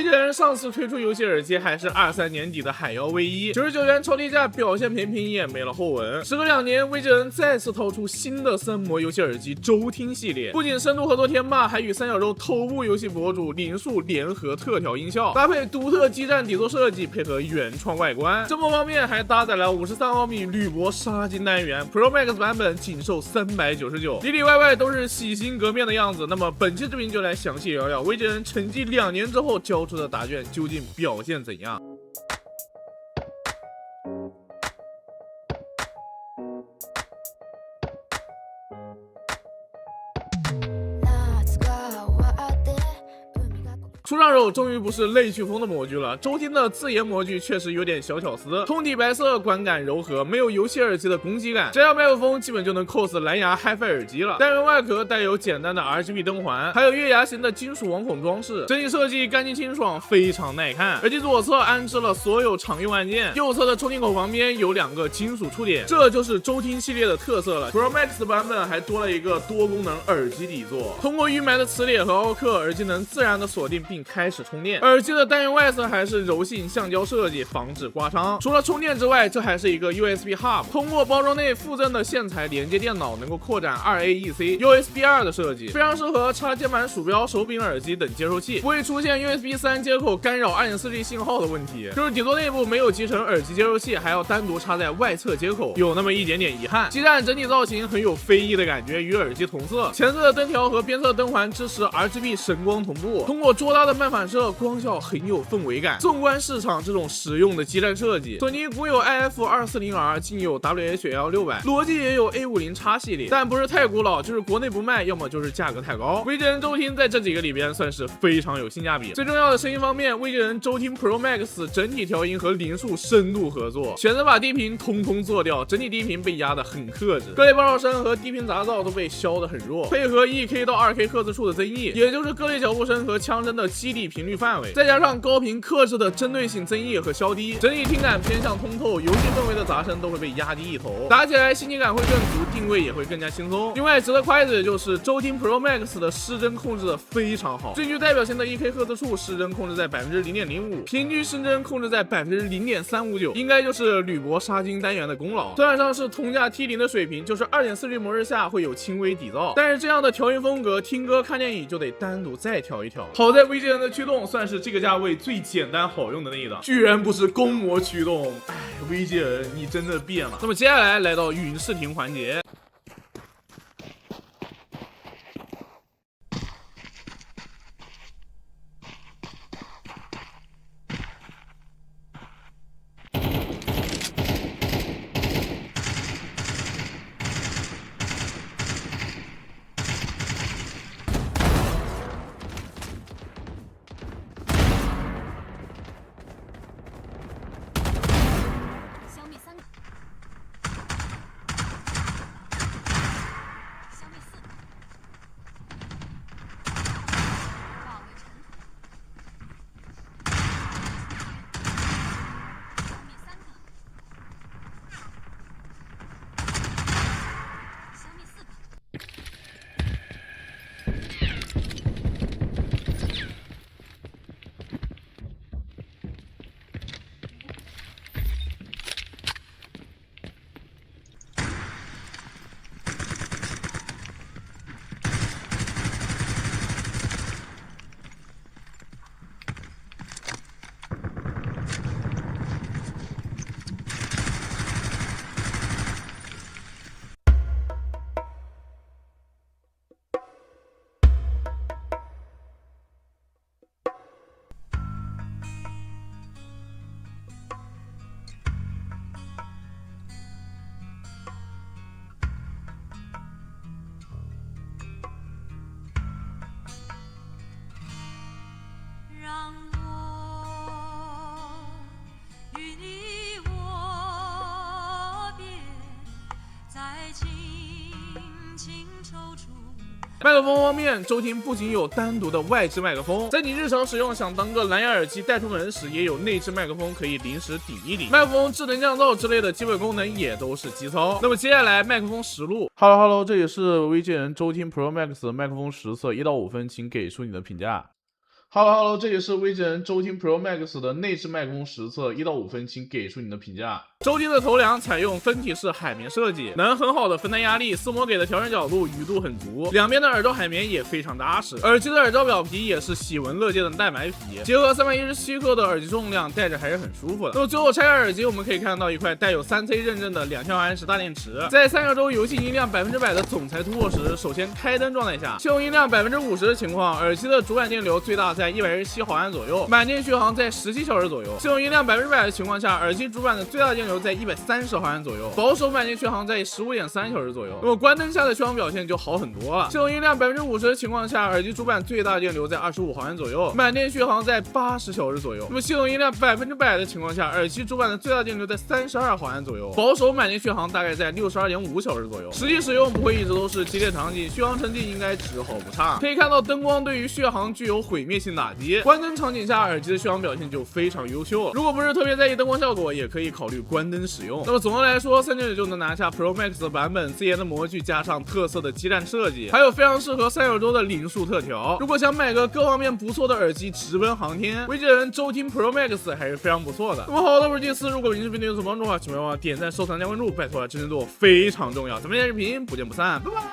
VGN 上次推出游戏耳机还是23年底的海妖 V1， 99元超低价，表现平平也没了后文。时隔2年，VGN 再次掏出新的森魔游戏耳机周听系列，不仅深度合作天霸，还与三角洲头部游戏博主林树联合特调音效，搭配独特基站底座设计，配合原创外观。这么方面还搭载了53毫米铝箔砂金单元 Pro Max 版本，仅售399，里里外外都是洗心革面的样子。那么本期视频就来详细聊聊 VGN 沉寂2年之后交出的答卷究竟表现怎样。出上手终于不是类飓风的模具了，周听的自研模具确实有点小巧思，通体白色，观感柔和，没有游戏耳机的攻击感。这样麦克风基本就能 cos 蓝牙 HiFi 耳机了。单元外壳带有简单的 RGB 灯环，还有月牙形的金属网孔装饰，整体设计干净清爽，非常耐看。耳机左侧安置了所有常用按键，右侧的抽听口旁边有2个金属触点，这就是周听系列的特色了。Pro Max 版本还多了一个多功能耳机底座，通过预埋的磁铁和凹刻，耳机能自然的锁定并开始充电。耳机的单元外侧还是柔性橡胶设计，防止刮伤。除了充电之外，这还是一个 USB Hub， 通过包装内附赠的线材连接电脑，能够扩展 2AEC USB 2的设计，非常适合插键盘、鼠标、手柄耳机等接收器，不会出现 USB 3接口干扰 2.4G 信号的问题。就是底座内部没有集成耳机接收器，还要单独插在外侧接口，有那么一点点遗憾。基站整体造型很有飞翼的感觉，与耳机同色。前侧的灯条和边侧灯环支持 RGB 神光同步，通过捉搭的慢反射，光效很有氛围感。纵观市场这种实用的基站设计，索尼古有 IF240R， 近有 WH-L600， 罗技也有 A50X 系列，但不是太古老，就是国内不卖，要么就是价格太高。VGN 周听在这几个里边算是非常有性价比。最重要的声音方面，VGN 周听 Pro Max 整体调音和林树深度合作，选择把低频通通做掉，整体低频被压得很克制，各类爆噪声和低频杂噪都被消得很弱，配合 1K 到2K 赫兹处的增益，也就是各类脚步声和枪声的基地频率范围，再加上高频克制的针对性增益和消低，整体听感偏向通透，游戏氛围的杂声都会被压低一头，打起来细腻感会更足，定位也会更加轻松。另外值得夸一嘴就是周听 Pro Max 的失真控制的非常好，最具代表性的 1K 赫兹处失真控制在 0.05%， 平均失真控制在 0.359%， 应该就是铝箔砂金单元的功劳。算上是同价 T0 的水平，就是 2.4G 模式下会有轻微底噪，但是这样的调音风格，听歌看电影就得单独再调一调。好在 VGN 的驱动算是这个价位最简单好用的那一档，居然不是公模驱动，哎 ，VGN 你真的变了。那么接下来来到云视频环节。让我与你握别，再轻轻抽出。麦克风方面，周听不仅有单独的外置麦克风，在你日常使用想当个蓝牙耳机带出门时，也有内置麦克风可以临时顶一顶。麦克风智能降噪之类的基本功能也都是基操。那么接下来麦克风实录 ，Hello， 这里是 VGN 周听 Pro Max 麦克风实测，1到5分，请给出你的评价。Hello，这里是微智能周听 Pro Max 的内置麦克风实测，1到5分，请给出你的评价。周听的头梁采用分体式海绵设计，能很好的分担压力，丝膜给的调整角度余度很足，两边的耳罩海绵也非常扎实，耳机的耳罩表皮也是喜闻乐见的蛋白皮，结合317克的耳机重量，戴着还是很舒服的。那么最后拆开耳机，我们可以看到一块带有3C 认证的2000毫安时大电池，在3个州游戏音量100%的总裁突破时，首先开灯状态下，系统音量50%的情况，耳机的主板电流最大在117毫安左右，满电续航在17小时左右。系统音量100%的情况下，耳机主板的最大电流在130毫安左右，保守满电续航在15.3小时左右。那么关灯下的续航表现就好很多了。系统音量50%的情况下，耳机主板最大电流在25毫安左右，满电续航在80小时左右。那么系统音量100%的情况下，耳机主板的最大电流在32毫安左右，保守满电续航大概在62.5小时左右。实际使用不会一直都是激烈场景，续航成绩应该只好不差。可以看到灯光对于续航具有毁灭性打击，关灯场景下耳机的续航表现就非常优秀。如果不是特别在意灯光效果，也可以考虑关灯使用。那么总的来说，399就能拿下 Pro Max 的版本，自研的模具加上特色的基站设计，还有非常适合390州的零数特调。如果想买个各方面不错的耳机直奔航天，微智能周听 Pro Max 还是非常不错的。那么好的，我是第4，如果影视频对你有所帮助的话，请别忘了点赞、收藏、加关注，拜托了，支持对我非常重要。咱们下视频不见不散，拜拜。